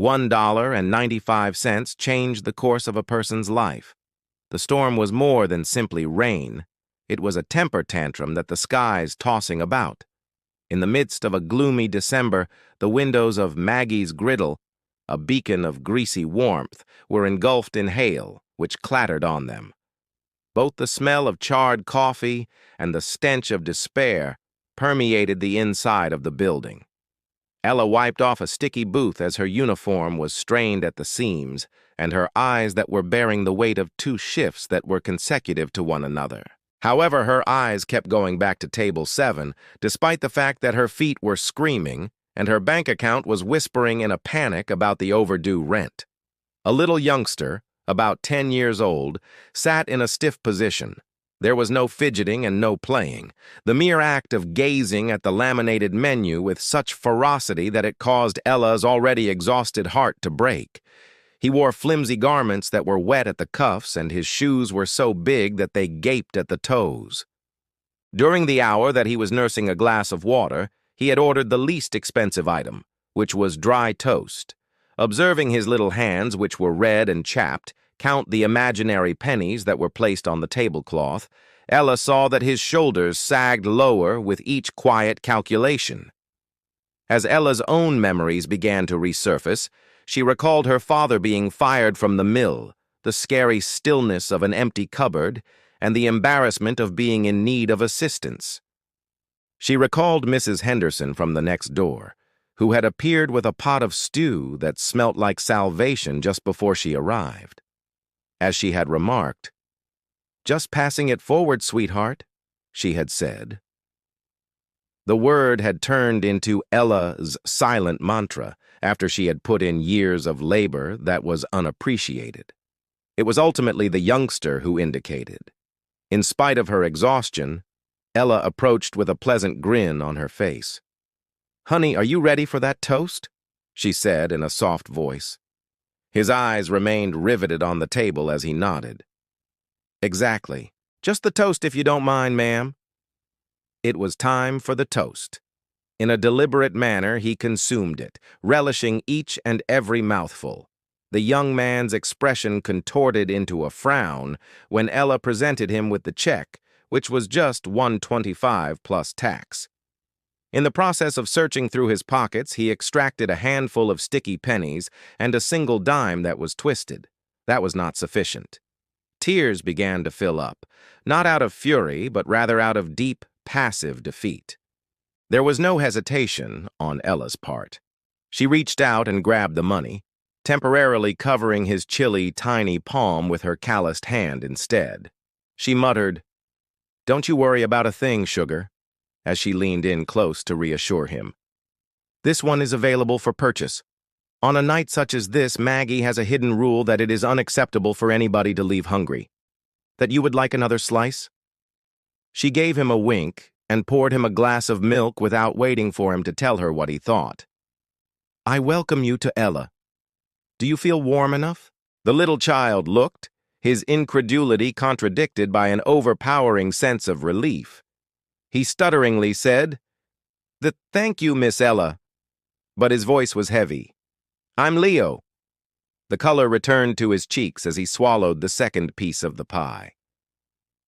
$1.95 changed the course of a person's life. The storm was more than simply rain. It was a temper tantrum that the skies tossing about. In the midst of a gloomy December, the windows of Maggie's Griddle, a beacon of greasy warmth, were engulfed in hail, which clattered on them. Both the smell of charred coffee and the stench of despair permeated the inside of the building. Ella wiped off a sticky boot as her uniform was strained at the seams, and her eyes that were bearing the weight of 2 shifts that were consecutive to one another. However, her eyes kept going back to table 7, despite the fact that her feet were screaming and her bank account was whispering in a panic about the overdue rent. A little youngster, about 10 years old, sat in a stiff position. There was no fidgeting and no playing. The mere act of gazing at the laminated menu with such ferocity that it caused Ella's already exhausted heart to break. He wore flimsy garments that were wet at the cuffs, and his shoes were so big that they gaped at the toes. During the hour that he was nursing a glass of water, he had ordered the least expensive item, which was dry toast. Observing his little hands, which were red and chapped, count the imaginary pennies that were placed on the tablecloth, Ella saw that his shoulders sagged lower with each quiet calculation. As Ella's own memories began to resurface, she recalled her father being fired from the mill, the scary stillness of an empty cupboard, and the embarrassment of being in need of assistance. She recalled Mrs. Henderson from the next door, who had appeared with a pot of stew that smelt like salvation just before she arrived. As she had remarked, "Just passing it forward, sweetheart," she had said. The word had turned into Ella's silent mantra after she had put in years of labor that was unappreciated. It was ultimately the youngster who indicated. In spite of her exhaustion, Ella approached with a pleasant grin on her face. "Honey, are you ready for that toast?" she said in a soft voice. His eyes remained riveted on the table as he nodded. "Exactly. Just the toast if you don't mind, ma'am." It was time for the toast. In a deliberate manner, he consumed it, relishing each and every mouthful. The young man's expression contorted into a frown when Ella presented him with the check, which was just $1.25 plus tax. In the process of searching through his pockets, he extracted a handful of sticky pennies and a single dime that was twisted. That was not sufficient. Tears began to fill up, not out of fury, but rather out of deep, passive defeat. There was no hesitation on Ella's part. She reached out and grabbed the money, temporarily covering his chilly, tiny palm with her calloused hand instead. She muttered, "Don't you worry about a thing, sugar," as she leaned in close to reassure him. "This one is available for purchase. On a night such as this, Maggie has a hidden rule that it is unacceptable for anybody to leave hungry. That you would like another slice?" She gave him a wink and poured him a glass of milk without waiting for him to tell her what he thought. "I welcome you to Ella. Do you feel warm enough?" The little child looked, his incredulity contradicted by an overpowering sense of relief. He stutteringly said, "Thank you, Miss Ella," but his voice was heavy. "I'm Leo." The color returned to his cheeks as he swallowed the second piece of the pie.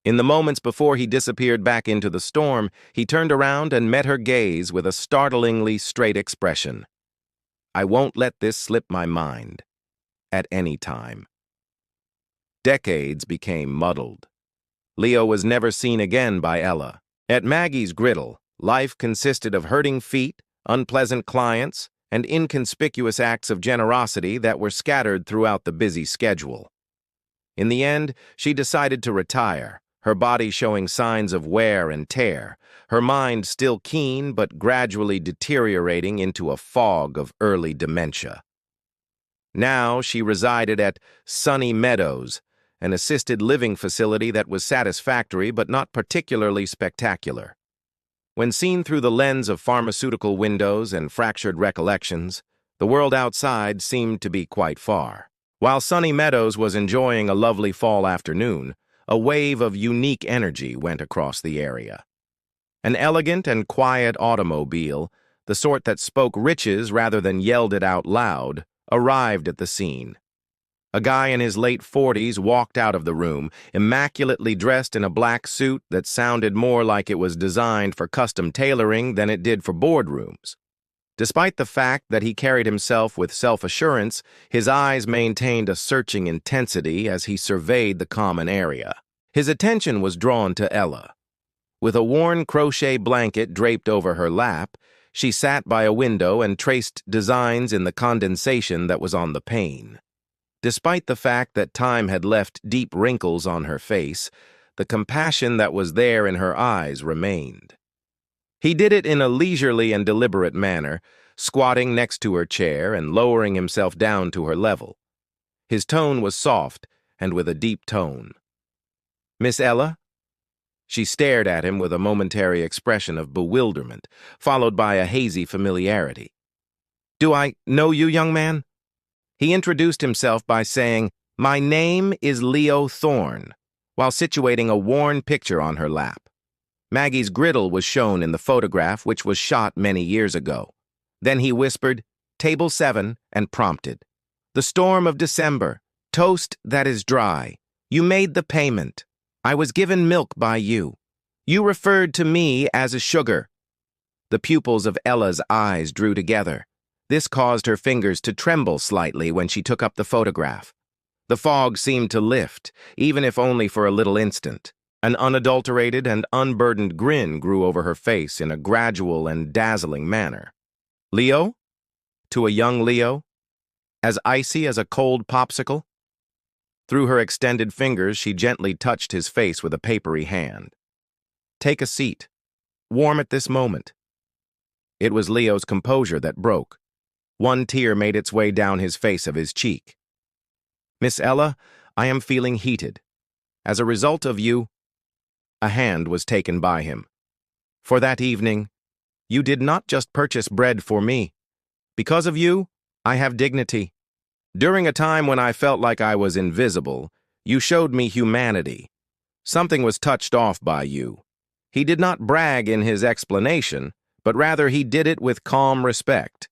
In the moments before he disappeared back into the storm, he turned around and met her gaze with a startlingly straight expression. "I won't let this slip my mind. At any time." Decades became muddled. Leo was never seen again by Ella. At Maggie's Griddle, life consisted of hurting feet, unpleasant clients, and inconspicuous acts of generosity that were scattered throughout the busy schedule. In the end, she decided to retire, her body showing signs of wear and tear, her mind still keen but gradually deteriorating into a fog of early dementia. Now she resided at Sunny Meadows, an assisted living facility that was satisfactory but not particularly spectacular. When seen through the lens of pharmaceutical windows and fractured recollections, the world outside seemed to be quite far. While Sunny Meadows was enjoying a lovely fall afternoon, a wave of unique energy went across the area. An elegant and quiet automobile, the sort that spoke riches rather than yelled it out loud, arrived at the scene. A guy in his late 40s walked out of the room, immaculately dressed in a black suit that sounded more like it was designed for custom tailoring than it did for boardrooms. Despite the fact that he carried himself with self-assurance, his eyes maintained a searching intensity as he surveyed the common area. His attention was drawn to Ella. With a worn crochet blanket draped over her lap, she sat by a window and traced designs in the condensation that was on the pane. Despite the fact that time had left deep wrinkles on her face, the compassion that was there in her eyes remained. He did it in a leisurely and deliberate manner, squatting next to her chair and lowering himself down to her level. His tone was soft and with a deep tone. "Miss Ella?" She stared at him with a momentary expression of bewilderment, followed by a hazy familiarity. "Do I know you, young man?" He introduced himself by saying, "My name is Leo Thorne," while situating a worn picture on her lap. Maggie's Griddle was shown in the photograph, which was shot many years ago. Then he whispered, "Table 7," and prompted, "The storm of December, toast that is dry. You made the payment. I was given milk by you. You referred to me as a sugar." The pupils of Ella's eyes drew together. This caused her fingers to tremble slightly when she took up the photograph. The fog seemed to lift, even if only for a little instant. An unadulterated and unburdened grin grew over her face in a gradual and dazzling manner. "Leo?" To a young Leo? As icy as a cold popsicle? Through her extended fingers, she gently touched his face with a papery hand. "Take a seat. Warm at this moment." It was Leo's composure that broke. One tear made its way down his face of his cheek. "Miss Ella, I am feeling heated. As a result of you..." A hand was taken by him. "For that evening, you did not just purchase bread for me. Because of you, I have dignity. During a time when I felt like I was invisible, you showed me humanity. Something was touched off by you." He did not brag in his explanation, but rather he did it with calm respect.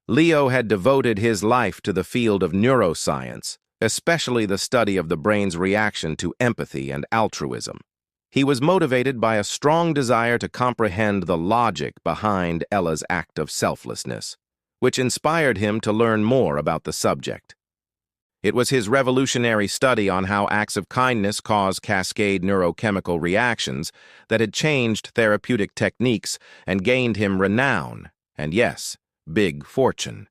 Leo had devoted his life to the field of neuroscience, especially the study of the brain's reaction to empathy and altruism. He was motivated by a strong desire to comprehend the logic behind Ella's act of selflessness, which inspired him to learn more about the subject. It was his revolutionary study on how acts of kindness cause cascade neurochemical reactions that had changed therapeutic techniques and gained him renown, and yes, big fortune.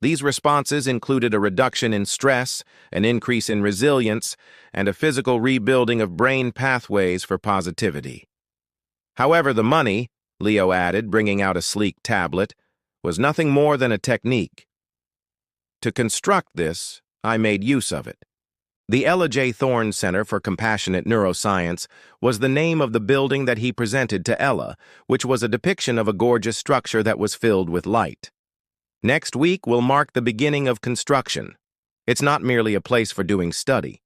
These responses included a reduction in stress, an increase in resilience, and a physical rebuilding of brain pathways for positivity. However, the money, Leo added, bringing out a sleek tablet, was nothing more than a technique. To construct this, I made use of it. The Ella J. Thorne Center for Compassionate Neuroscience was the name of the building that he presented to Ella, which was a depiction of a gorgeous structure that was filled with light. Next week will mark the beginning of construction. It's not merely a place for doing study.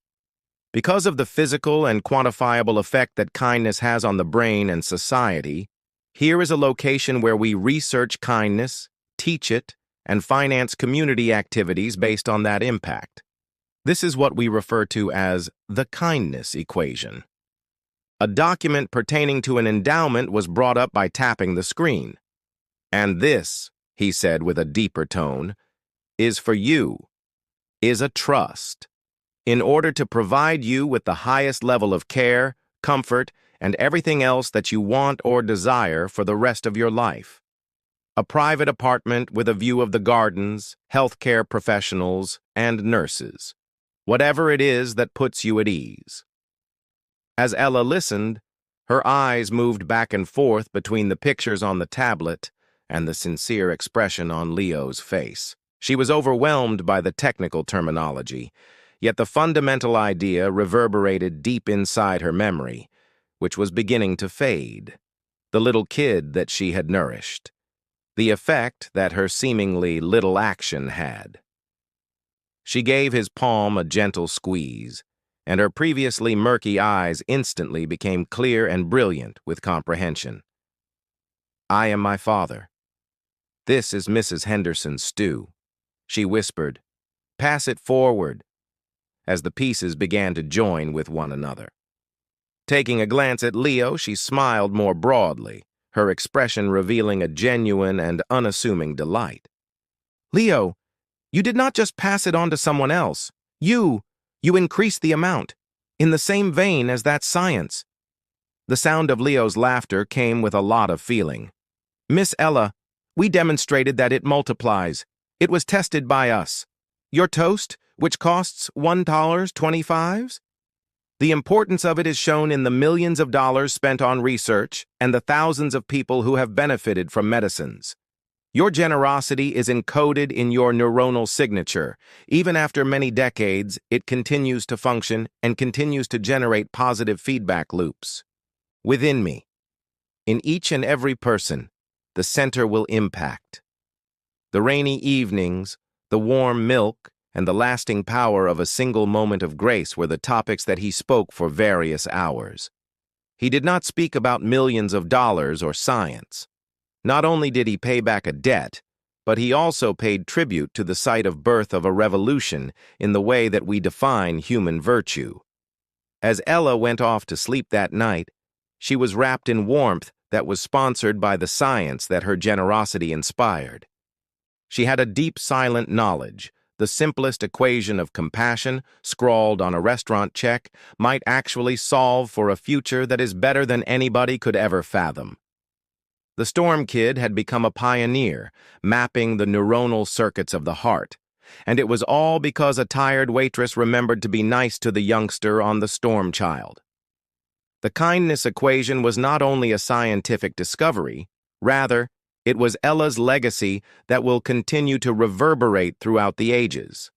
Because of the physical and quantifiable effect that kindness has on the brain and society, here is a location where we research kindness, teach it, and finance community activities based on that impact. This is what we refer to as the kindness equation. A document pertaining to an endowment was brought up by tapping the screen. "And this," he said with a deeper tone, "is for you, is a trust, in order to provide you with the highest level of care, comfort, and everything else that you want or desire for the rest of your life. A private apartment with a view of the gardens, healthcare professionals, and nurses. Whatever it is that puts you at ease." As Ella listened, her eyes moved back and forth between the pictures on the tablet and the sincere expression on Leo's face. She was overwhelmed by the technical terminology, yet the fundamental idea reverberated deep inside her memory, which was beginning to fade. The little kid that she had nourished. The effect that her seemingly little action had. She gave his palm a gentle squeeze, and her previously murky eyes instantly became clear and brilliant with comprehension. "I am my father. This is Mrs. Henderson's stew." she whispered. "Pass it forward," as the pieces began to join with one another. Taking a glance at Leo, she smiled more broadly, her expression revealing a genuine and unassuming delight. "Leo, you did not just pass it on to someone else. You increased the amount, in the same vein as that science." The sound of Leo's laughter came with a lot of feeling. "Miss Ella, we demonstrated that it multiplies. It was tested by us. Your toast, which costs $1.25? The importance of it is shown in the millions of dollars spent on research and the thousands of people who have benefited from medicines. Your generosity is encoded in your neuronal signature. Even after many decades, it continues to function and continues to generate positive feedback loops. Within me, in each and every person, the center will impact. The rainy evenings, the warm milk, and the lasting power of a single moment of grace were the topics that he spoke for various hours. He did not speak about millions of dollars or science. Not only did he pay back a debt, but he also paid tribute to the site of birth of a revolution in the way that we define human virtue. As Ella went off to sleep that night, she was wrapped in warmth that was sponsored by the science that her generosity inspired. She had a deep, silent knowledge. The simplest equation of compassion, scrawled on a restaurant check, might actually solve for a future that is better than anybody could ever fathom. The Storm Kid had become a pioneer, mapping the neuronal circuits of the heart, and it was all because a tired waitress remembered to be nice to the youngster on the Storm Child. The kindness equation was not only a scientific discovery, rather, it was Ella's legacy that will continue to reverberate throughout the ages.